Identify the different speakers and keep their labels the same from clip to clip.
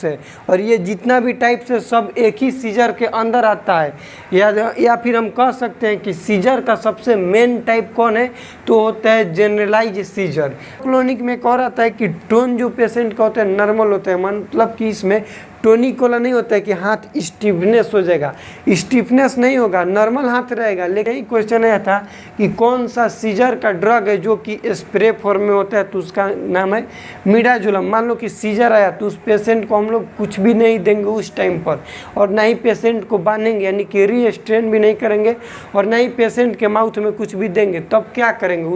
Speaker 1: है और ये जितना भी टाइप्स है सब एक ही सीजर के अंदर आता है। या फिर हम कह सकते हैं कि सीजर का सबसे मेन टाइप कौन है, तो होता है जनरलाइज सीजर। क्लोनिक में कह रहा था कि टोन जो पेशेंट का होता है नॉर्मल होता है, मतलब कि इसमें टोनिक वाला नहीं होता है कि हाथ स्टिफनेस हो जाएगा, स्टिफनेस नहीं होगा, नॉर्मल हाथ रहेगा। लेकिन क्वेश्चन आया था कि कौन सा सीजर का ड्रग है जो कि स्प्रे फॉर्म में होता है, तो उसका नाम है मिडाजोलम। मान लो कि सीजर आया तो उस पेशेंट को हम लोग कुछ भी नहीं देंगे उस टाइम पर, और ना ही पेशेंट को बांधेंगे यानी कि रीस्ट्रेन भी नहीं करेंगे, और ना ही पेशेंट के माउथ में कुछ भी देंगे। तब क्या करेंगे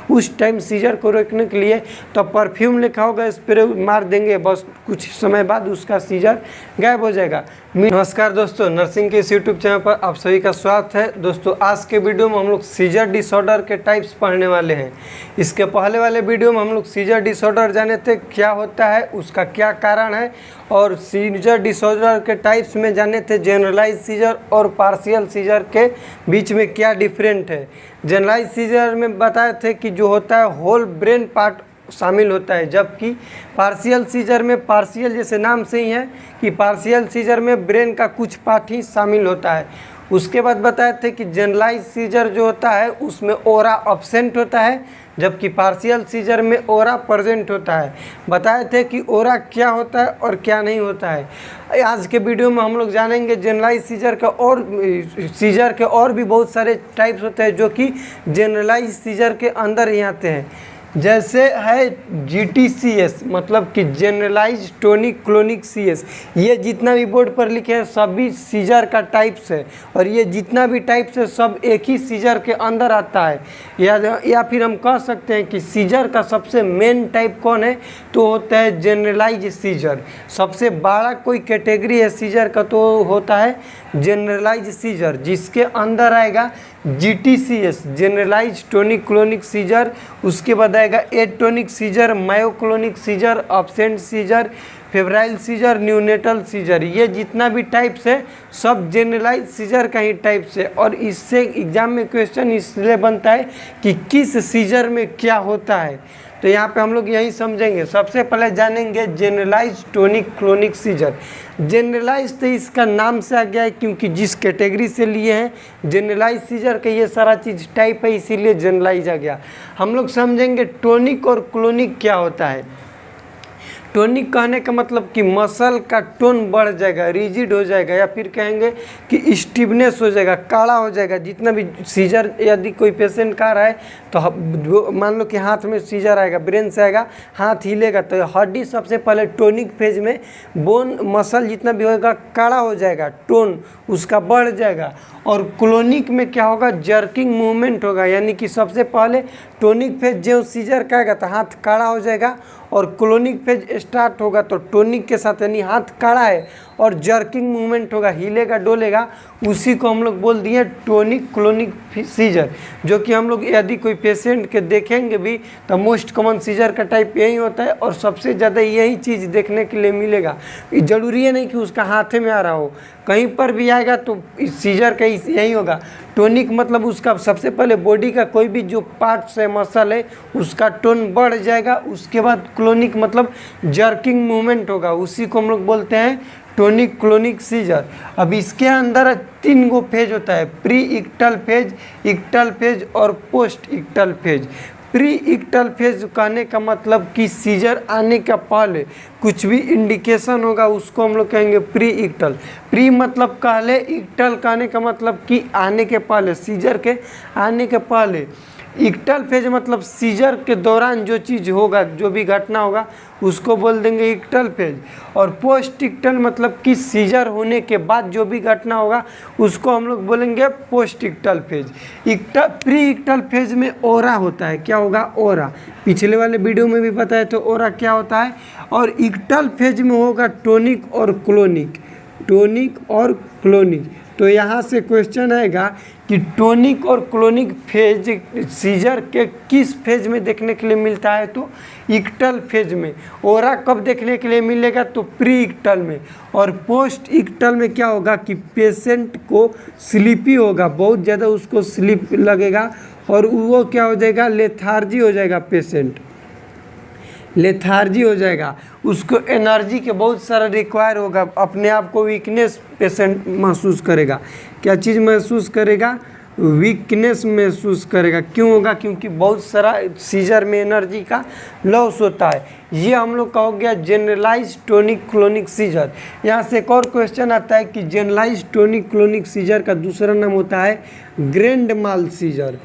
Speaker 1: उस टाइम सीजर को रोकने के लिए, तो परफ्यूम लिखा होगा, स्प्रे मार देंगे, बस कुछ समय बाद उसका सीजर गायब हो जाएगा। नमस्कार दोस्तों, नर्सिंग के इस यूट्यूब चैनल पर आप सभी का स्वागत है। दोस्तों आज के वीडियो में हम लोग सीजर डिसऑर्डर के टाइप्स पढ़ने वाले हैं। इसके पहले वाले वीडियो में हम लोग सीजर डिसऑर्डर जाने थे क्या होता है, उसका क्या कारण है, और सीजर डिसऑर्डर के टाइप्स में जाने थे जनरलाइज सीजर और पार्शियल सीजर के बीच में क्या डिफरेंट है। जनरलाइज सीजर में बताए थे कि जो होता है होल ब्रेन पार्ट शामिल होता है, जबकि पार्शियल सीजर में, पार्शियल जैसे नाम से ही है कि पार्शियल सीजर में ब्रेन का कुछ पार्ट ही शामिल होता है। उसके बाद बताए थे कि जनरलाइज सीजर जो होता है उसमें ओरा अब्सेंट होता है, जबकि पार्शियल सीजर में ओरा प्रेजेंट होता है। बताए थे कि ओरा क्या होता है और क्या नहीं होता है। आज के वीडियो में हम लोग जानेंगे जनरलाइज सीजर का, और सीजर के और भी बहुत सारे टाइप्स होते हैं जो कि जनरलाइज सीजर के अंदर ही आते हैं। जैसे है GTCS, मतलब कि जनरलाइज टोनिक क्लोनिक CS। ये जितना भी बोर्ड पर लिखे हैं सभी सीजर का टाइप्स है, और ये जितना भी टाइप्स है सब एक ही सीजर के अंदर आता है। या फिर हम कह सकते हैं कि सीजर का सबसे मेन टाइप कौन है, तो होता है जनरलाइज सीजर। सबसे बड़ा कोई कैटेगरी है सीजर का तो होता है जनरलाइज सीजर, जिसके अंदर आएगा GTCS generalize tonic clonic seizure, उसके बाद आएगा atonic seizure, myoclonic seizure, absent seizure, febrile seizure, neonatal seizure. ये जितना भी टाइप्स है सब जनरलाइज सीजर का ही टाइप्स है। और इससे एग्जाम में क्वेश्चन इसलिए बनता है कि किस सीजर में क्या होता है, तो यहाँ पे हम लोग यही समझेंगे। सबसे पहले जानेंगे generalize tonic clonic seizure. Generalize तो इसका नाम से आ गया है क्योंकि जिस कैटेगरी से लिए हैं जनरलाइज सीजर का ये सारा चीज़ टाइप है, इसीलिए जनरलाइज आ गया। हम लोग समझेंगे टोनिक और क्लोनिक क्या होता है। टोनिक कहने का मतलब कि मसल का टोन बढ़ जाएगा, रिजिड हो जाएगा, या फिर कहेंगे कि स्टिफनेस हो जाएगा, काड़ा हो जाएगा। जितना भी सीजर यदि कोई पेशेंट का रहा है तो मान लो कि हाथ में सीजर आएगा, ब्रेन से आएगा, हाथ हिलेगा, तो हड्डी सबसे पहले टोनिक फेज में बोन मसल जितना भी होगा काड़ा हो जाएगा, टोन उसका बढ़ जाएगा। और क्लोनिक में क्या होगा, जर्किंग मूवमेंट होगा, यानी कि सबसे पहले टोनिक फेज जो सीजर का आएगा तो हाथ काड़ा हो जाएगा, और क्लोनिक फेज स्टार्ट होगा तो टोनिक के साथ यानी हाथ काड़ा है और जर्किंग मूवमेंट होगा, हिलेगा डोलेगा, उसी को हम लोग बोल दिए टोनिक क्लोनिक सीजर। जो कि हम लोग यदि कोई पेशेंट के देखेंगे भी तो मोस्ट कॉमन सीजर का टाइप यही होता है, और सबसे ज़्यादा यही चीज़ देखने के लिए मिलेगा। ज़रूरी है नहीं कि उसका हाथ में आ रहा हो, कहीं पर भी आएगा तो सीजर का यही होगा। टोनिक मतलब उसका सबसे पहले बॉडी का कोई भी जो पार्ट्स है, मसल है, उसका टोन बढ़ जाएगा। उसके बाद क्लोनिक मतलब जर्किंग मूवमेंट होगा, उसी को हम लोग बोलते हैं टोनिक क्लोनिक सीजर। अब इसके अंदर 3 गो फेज होता है, प्री इक्टल फेज, इक्टल फेज और पोस्ट इक्टल फेज। प्री इक्टल फेज कहने का मतलब कि सीजर आने का पहले कुछ भी इंडिकेशन होगा उसको हम लोग कहेंगे प्री इक्टल। प्री मतलब पहले, इक्टल कहने का मतलब कि आने के पहले, सीजर के आने के पहले। इक्टल फेज मतलब सीजर के दौरान जो चीज़ होगा, जो भी घटना होगा उसको बोल देंगे इक्टल फेज। और पोस्ट इक्टल मतलब कि सीजर होने के बाद जो भी घटना होगा उसको हम लोग बोलेंगे पोस्ट इक्टल फेज। प्री इक्टल फेज में ओरा होता है, क्या होगा, ओरा। पिछले वाले वीडियो में भी बताया तो ओरा क्या होता है। और इक्टल फेज में होगा टोनिक और क्लोनिक, टोनिक और क्लोनिक। तो यहाँ से क्वेश्चन आएगा कि टोनिक और क्लोनिक फेज सीजर के किस फेज में देखने के लिए मिलता है, तो इक्टल फेज में। ओरा कब देखने के लिए मिलेगा, तो प्री इक्टल में। और पोस्ट इक्टल में क्या होगा कि पेशेंट को स्लीपी होगा, बहुत ज़्यादा उसको स्लीप लगेगा, और वो क्या हो जाएगा, लेथार्जी हो जाएगा पेशेंट। लेथार्जी हो जाएगा, उसको एनर्जी के बहुत सारा रिक्वायर होगा, अपने आप को वीकनेस पेशेंट महसूस करेगा। क्या चीज़ महसूस करेगा? वीकनेस महसूस करेगा। क्यों होगा? क्योंकि बहुत सारा सीजर में एनर्जी का लॉस होता है। ये हम लोग का हो गया जनरलाइज टोनिक क्लोनिक सीजर। यहाँ से एक और क्वेश्चन आता है कि जनरलाइज टोनिक क्लोनिक सीजर का दूसरा नाम होता है ग्रैंड माल सीजर।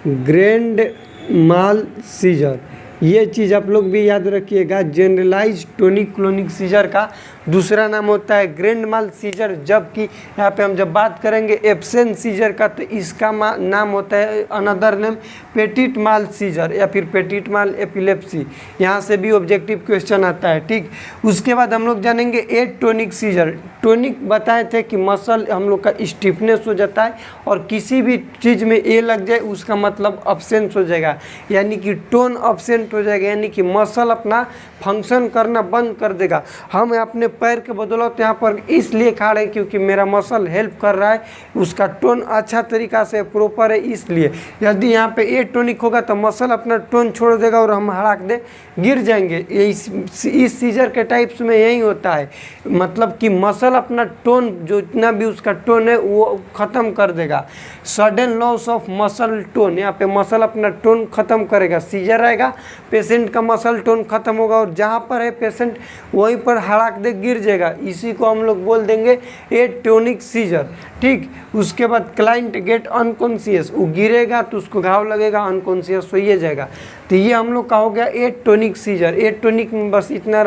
Speaker 1: ग्रैंड माल सीजर, ये चीज़ आप लोग भी याद रखिएगा। जनरलाइज टोनिक क्लोनिक सीजर का दूसरा नाम होता है ग्रैंड माल सीजर, जबकि यहाँ पे हम जब बात करेंगे एब्सेंट सीजर का तो इसका नाम होता है अनदर नेम पेटिट माल सीजर या फिर पेटिट माल एपिलेप्सी। यहाँ से भी ऑब्जेक्टिव क्वेश्चन आता है। ठीक, उसके बाद हम लोग जानेंगे एटोनिक सीजर। टोनिक बताए थे कि मसल हम लोग का स्टिफनेस हो जाता है और किसी भी चीज़ में ए लग जाए उसका मतलब अब्सेंस हो जाएगा, यानी कि टोन अब्सेंट हो जाएगा, यानी कि मसल अपना फंक्शन करना बंद कर देगा। हम अपने पैर के बदौलत यहाँ पर इसलिए खा रहे हैं क्योंकि मेरा मसल हेल्प कर रहा है, उसका टोन अच्छा तरीका से प्रॉपर है, इसलिए। यदि यहाँ पे ए टोनिक होगा तो मसल अपना टोन छोड़ देगा और हम हड़ाक दे गिर जाएंगे। इस सीजर के टाइप्स में यही होता है, मतलब कि मसल अपना टोन जो इतना भी उसका टोन है वो ख़त्म कर देगा। Sudden loss of muscle tone, यहाँ पे मसल अपना टोन ख़त्म करेगा। सीजर आएगा, पेशेंट का मसल टोन ख़त्म होगा और जहाँ पर है पेशेंट वहीं पर हड़ाक दे गिर जाएगा। इसी को हम लोग बोल देंगे एटोनिक सीजर। ठीक, उसके बाद क्लाइंट गेट अनकॉन्शियस, वो गिरेगा तो उसको घाव लगेगा, अनकॉन्शियस सोइए जाएगा। तो ये हम लोग का हो गया एटोनिक सीजर। एटोनिक में बस इतना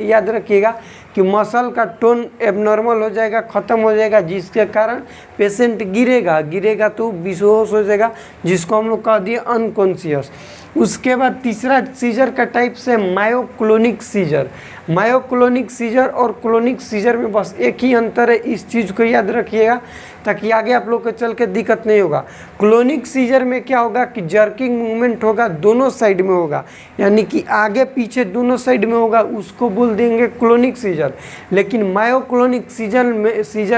Speaker 1: याद रखिएगा कि मसल का टोन एबनॉर्मल हो जाएगा, ख़त्म हो जाएगा, जिसके कारण पेशेंट गिरेगा तो बेहोश हो जाएगा, जिसको हम लोग कह दिए अनकॉन्शियस। उसके बाद तीसरा सीजर का टाइप से मायोक्लोनिक सीजर। मायोक्लोनिक सीजर और क्लोनिक सीजर में बस एक ही अंतर है, इस चीज़ को याद रखिएगा ताकि आगे आप लोग को चल के दिक्कत नहीं होगा। क्लोनिक सीजर में क्या होगा कि जर्किंग मूवमेंट होगा, दोनों साइड में होगा, यानी कि आगे पीछे दोनों साइड में होगा, उसको बोल देंगे क्लोनिक सीजर। लेकिन मायोक्लोनिक सीजर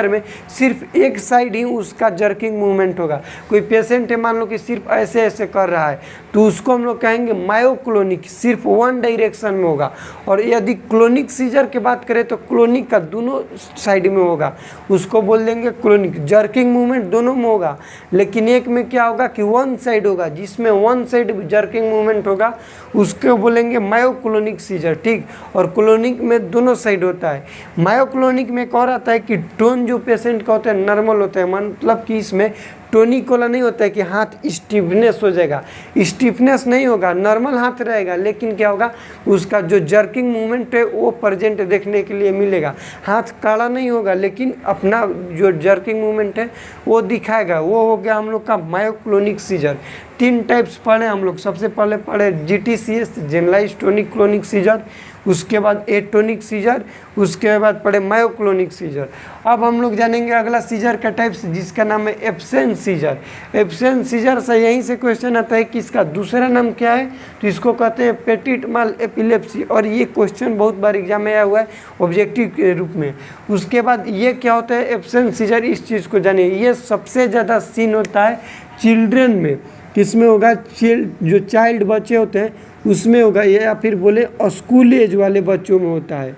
Speaker 1: में सिर्फ एक साइड ही उसका जर्किंग मूवमेंट होगा। कोई पेशेंट है मान लो कि सिर्फ ऐसे ऐसे कर रहा है तो उसको हम लोग कहेंगे मायोक्लोनिक, सिर्फ वन डायरेक्शन में होगा। और यदि क्लोनिक सीजर की बात करें तो क्लोनिक का दोनों साइड में होगा, उसको बोल देंगे क्लोनिक। जर्किंग मूवमेंट दोनों में होगा, लेकिन एक में क्या होगा कि वन साइड होगा, जिसमें वन साइड जर्किंग मूवमेंट होगा उसको बोलेंगे मायोक्लोनिक सीजर। ठीक, और क्लोनिक में दोनों साइड होता है। मायोक्लोनिक में क्या रहता है कि टोन जो पेशेंट का होता है नॉर्मल होता है, मतलब कि इसमें टोनिक वाला नहीं होता है कि हाथ स्टिफनेस हो जाएगा, स्टिफनेस नहीं होगा, नॉर्मल हाथ रहेगा, लेकिन क्या होगा उसका जो जर्किंग मूवमेंट है वो प्रेजेंट देखने के लिए मिलेगा। हाथ काड़ा नहीं होगा लेकिन अपना जो जर्किंग मूवमेंट है वो दिखाएगा। वो हो गया हम लोग का मायोक्लोनिक सीजर। तीन टाइप्स पढ़े हम लोग। सबसे पहले पढ़े GTCS generalize tonic clonic seizure, उसके बाद एटोनिक सीजर, उसके बाद पढ़े मायोक्लोनिक सीजर। अब हम लोग जानेंगे अगला सीजर का टाइप्स जिसका नाम है एब्सेंट सीजर। एब्सेंट सीजर से यहीं से क्वेश्चन आता है कि इसका दूसरा नाम क्या है, तो इसको कहते हैं पेटिट माल एपिलेप्सी। और ये क्वेश्चन बहुत बार एग्जाम में आया हुआ है ऑब्जेक्टिव के रूप में। उसके बाद ये क्या होता है एब्सेंट सीजर, इस चीज़ को जानिए। ये सबसे ज़्यादा सीन होता है चिल्ड्रन में। किसमें होगा? जो चाइल्ड बच्चे होते हैं उसमें होगा, या फिर बोले स्कूल एज वाले बच्चों में होता है।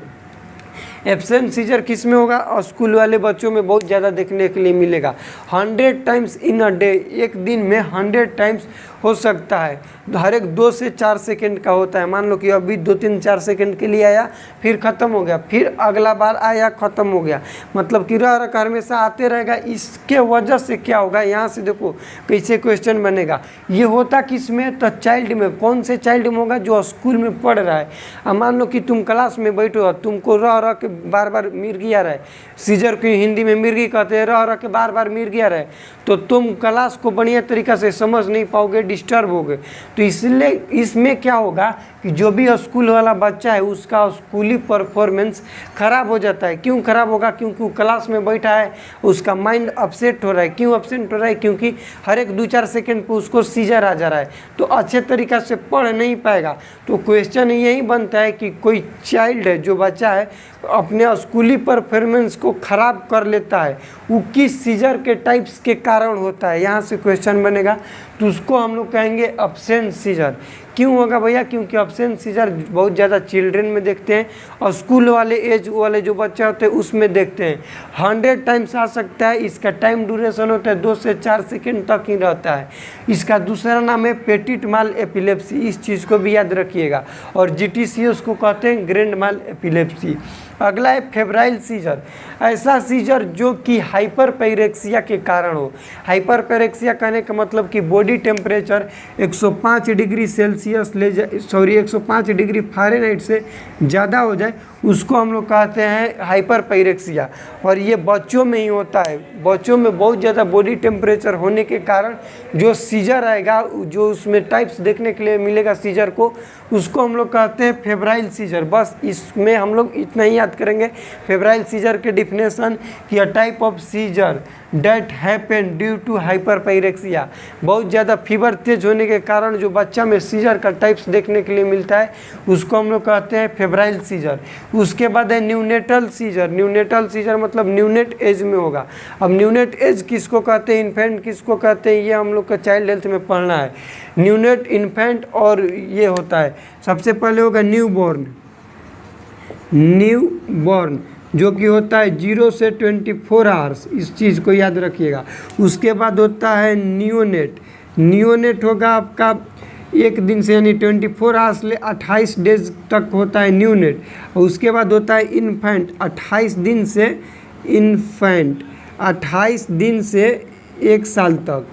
Speaker 1: एब्सेंट सीजर किस में होगा? स्कूल वाले बच्चों में बहुत ज़्यादा देखने के लिए मिलेगा। 100 टाइम्स इन अ डे, एक दिन में 100 टाइम्स हो सकता है। हर एक 2 से 4 सेकंड का होता है। मान लो कि अभी 2-3-4 सेकंड के लिए आया, फिर ख़त्म हो गया, फिर अगला बार आया ख़त्म हो गया, मतलब कि रह रहा हमेशा आते रहेगा। इसके वजह से क्या होगा, यहाँ से देखो कैसे क्वेश्चन बनेगा। ये होता किस में? तो चाइल्ड में। कौन से चाइल्ड में होगा? जो स्कूल में पढ़ रहा है। अब मान लो कि तुम क्लास में बैठो, तुमको रह के बार बार मिर्गी आ रहा है, सीजर की हिंदी में मिर्गी कहते हैं, रह के बार बार मिर्गी आ रहा है, तो तुम क्लास को बढ़िया तरीक़ा से समझ नहीं पाओगे, डिस्टर्ब होगे। तो इसलिए इसमें क्या होगा कि जो भी स्कूल वाला बच्चा है उसका स्कूली परफॉर्मेंस ख़राब हो जाता है। क्यों ख़राब होगा? क्योंकि वो क्लास में बैठा है, उसका माइंड अपसेट हो रहा है। क्यों अपसेट हो रहा है? क्योंकि हर एक 2-4 सेकंड पे उसको सीजर आ जा रहा है, तो अच्छे तरीक़ा से पढ़ नहीं पाएगा। तो क्वेश्चन यही बनता है कि कोई चाइल्ड है, जो बच्चा है, अपने स्कूली परफॉर्मेंस को ख़राब कर लेता है, वो किस सीजर के टाइप्स के कारण होता है, यहाँ से क्वेश्चन बनेगा। तो उसको हम लोग कहेंगे एब्सेंट सीजर। क्यों होगा भैया? क्योंकि ऑप्शन सीजर बहुत ज़्यादा चिल्ड्रेन में देखते हैं और स्कूल वाले एज वाले जो बच्चे होते हैं उसमें देखते हैं। 100 टाइम्स आ सकता है। इसका टाइम ड्यूरेशन होता है 2 से 4 सेकेंड तक ही रहता है। इसका दूसरा नाम है पेटिट माल एपिलेप्सी, इस चीज़ को भी याद रखिएगा। और GTC उसको कहते हैं ग्रैंड माल एपिलेप्सी। अगला है फेब्राइल सीजर, ऐसा सीजर जो कि हाइपरपेरेक्सिया के कारण हो। हाइपरपेरेक्सिया कहने का मतलब कि body temperature 105 degree Celsius 105 degree Fahrenheit से ज़्यादा हो जाए, उसको हम लोग कहते हैं हाइपरपेरेक्सिया। और ये बच्चों में ही होता है। बच्चों में बहुत ज़्यादा बॉडी टेम्परेचर होने के कारण जो सीजर आएगा, जो उसमें टाइप्स देखने के लिए मिलेगा सीजर को, उसको हम लोग कहते हैं फेब्राइल सीजर। बस इसमें हम लोग इतना ही याद करेंगे फेब्राइल सीजर के डिफिनेशन कि a type of seizure that happen due to hyperpyrexia. बहुत ज़्यादा फीवर तेज होने के कारण जो बच्चा में सीजर का टाइप्स देखने के लिए मिलता है उसको हम लोग कहते हैं फेब्राइल सीजर। उसके बाद है न्यूनेटल सीजर। न्यूनेटल सीजर मतलब न्यूनेट एज में होगा। अब न्यूनेट एज किसको कहते हैं, इन्फेंट किसको कहते हैं, ये हम लोग का चाइल्ड हेल्थ में पढ़ना है। न्यूनेट, इन्फेंट और ये होता है, सबसे पहले होगा न्यू बॉर्न जो कि होता है 0 से 24 आवर्स, इस चीज़ को याद रखिएगा। उसके बाद होता है नियोनेट होगा आपका 1 दिन से यानी 24 आवर्स ले 28 डेज तक होता है न्यूनेट। और उसके बाद होता है इन्फेंट 28 दिन से 1 साल तक,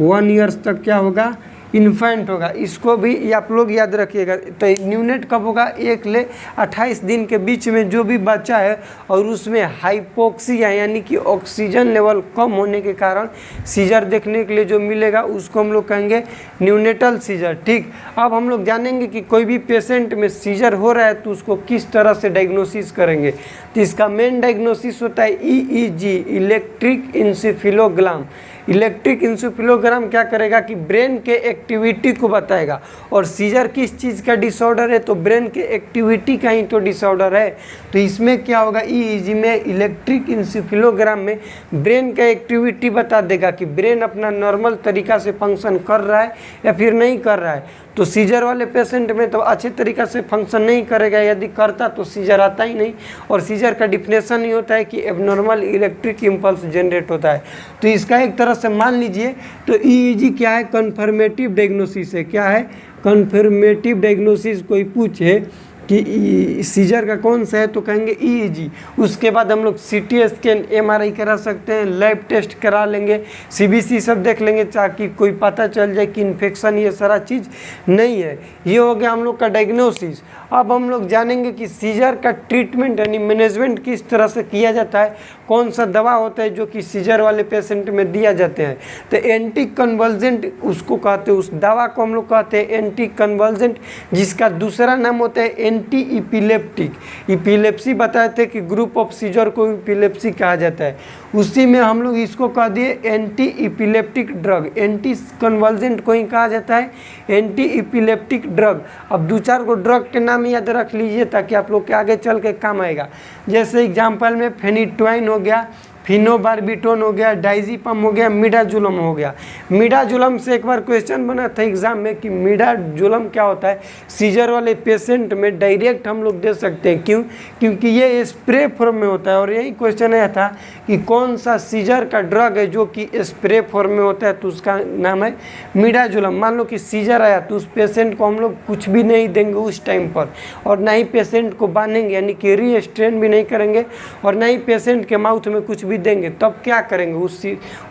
Speaker 1: 1 ईयर्स तक क्या होगा, इन्फेंट होगा। इसको भी आप लोग याद रखिएगा। तो न्यूनेट कब होगा, 1 ले 28 दिन के बीच में जो भी बच्चा है और उसमें हाइपोक्सिया यानी कि ऑक्सीजन लेवल कम होने के कारण सीजर देखने के लिए जो मिलेगा उसको हम लोग कहेंगे न्यूनेटल सीजर। ठीक, अब हम लोग जानेंगे कि कोई भी पेशेंट में सीजर हो रहा है तो उसको किस तरह से डायग्नोसिस करेंगे। तो इसका मेन डायग्नोसिस होता है EEG, इलेक्ट्रिक इंसेफेलोग्राम। इलेक्ट्रिक इंसेफेलोग्राम क्या करेगा कि ब्रेन के एक्टिविटी को बताएगा। और सीजर किस चीज़ का डिसऑर्डर है, तो ब्रेन के एक्टिविटी का ही तो डिसऑर्डर है। तो इसमें क्या होगा, EEG में, इलेक्ट्रिक इंसेफेलोग्राम में ब्रेन का एक्टिविटी बता देगा कि ब्रेन अपना नॉर्मल तरीका से फंक्शन कर रहा है या फिर नहीं कर रहा है। तो सीजर वाले पेशेंट में तो अच्छे तरीक़ा से फंक्शन नहीं करेगा, यदि करता तो सीजर आता ही नहीं। और सीजर का डिफिनेशन ही होता है कि एबनॉर्मल इलेक्ट्रिक इम्पल्स जनरेट होता है। तो इसका एक तरह से मान लीजिए तो EEG क्या है, कन्फर्मेटिव डायग्नोसिस है। क्या है, कन्फर्मेटिव डायग्नोसिस। कोई पूछे कि सीजर का कौन सा है तो कहेंगे EEG। उसके बाद हम लोग CT स्कैन, MRI करा सकते हैं, लैब टेस्ट करा लेंगे, CBC सब देख लेंगे ताकि कोई पता चल जाए कि इन्फेक्शन ये सारा चीज़ नहीं है। ये हो गया हम लोग का डायग्नोसिस। अब हम लोग जानेंगे कि सीजर का ट्रीटमेंट यानी मैनेजमेंट किस तरह से किया जाता है, कौन सा दवा होता है जो कि सीजर वाले पेशेंट में दिया जाते हैं। तो एंटी कन्वल्जेंट उसको कहते हैं, उस दवा को हम लोग कहते हैं एंटी कन्वल्जेंट, जिसका दूसरा नाम होता है एंटी इपिलेप्टिक। इपिलेप्सी बताए थे कि ग्रुप ऑफ सीजर को इपिलेप्सी कहा जाता है, उसी में हम लोग इसको कह दिए anti epileptic drug. Anti convulsant को ही कहा जाता है एंटी इपिलेप्टिक ड्रग। अब 2-4 को ड्रग के नाम याद रख लीजिए ताकि आप लोग के आगे चल के काम आएगा। जैसे एग्जाम्पल में फेनिटोइन हो गया, फिनोबार्बिटोन हो गया, डाइजीपम हो गया, मिडाजोलम हो गया। मिडाजोलम से एक बार क्वेश्चन बना था एग्जाम में कि मिडाजोलम क्या होता है। सीजर वाले पेशेंट में डायरेक्ट हम लोग दे सकते हैं, क्यों, क्योंकि ये स्प्रे फॉर्म में होता है। और यही क्वेश्चन आया था कि कौन सा सीजर का ड्रग है जो कि स्प्रे फॉर्म में होता है, तो उसका नाम है मिडाजोलम। मान लो कि सीजर आया तो उस पेशेंट को हम लोग कुछ भी नहीं देंगे उस टाइम पर, और ना ही पेशेंट को बांधेंगे यानी कि रीस्ट्रेन भी नहीं करेंगे, और ना ही पेशेंट के माउथ में कुछ भी देंगे। तब क्या करेंगे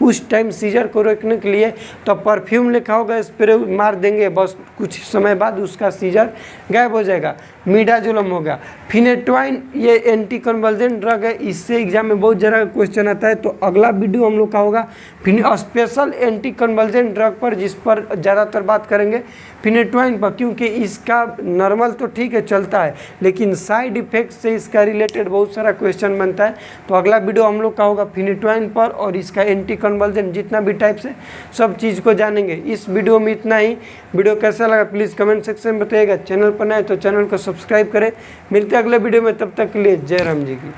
Speaker 1: उस टाइम सीजर को रोकने के लिए, तो परफ्यूम लिखा होगा, स्प्रे मार देंगे, बस कुछ समय बाद उसका सीजर गायब हो जाएगा। मिडाजोलम होगा। फिनेटोइन ये एंटी कन्वल्जेंट ड्रग है, इससे एग्जाम में बहुत ज़्यादा क्वेश्चन आता है। तो अगला वीडियो हम लोग का होगा स्पेशल एंटी कन्वल्जेंट ड्रग पर, जिस पर ज़्यादातर बात करेंगे फिनेटोइन पर, क्योंकि इसका नॉर्मल तो ठीक है चलता है, लेकिन साइड इफेक्ट से इसका रिलेटेड बहुत सारा क्वेश्चन बनता है। तो अगला वीडियो हम लोग का होगा फिनेटोइन पर और इसका एंटी कन्वल्जेंट जितना भी टाइप्स है सब चीज़ को जानेंगे। इस वीडियो में इतना ही। वीडियो कैसा लगा प्लीज़ कमेंट सेक्शन में बताइएगा। चैनल पर नए तो चैनल को सब्सक्राइब करें। मिलते हैं अगले वीडियो में, तब तक के लिए जय राम जी की।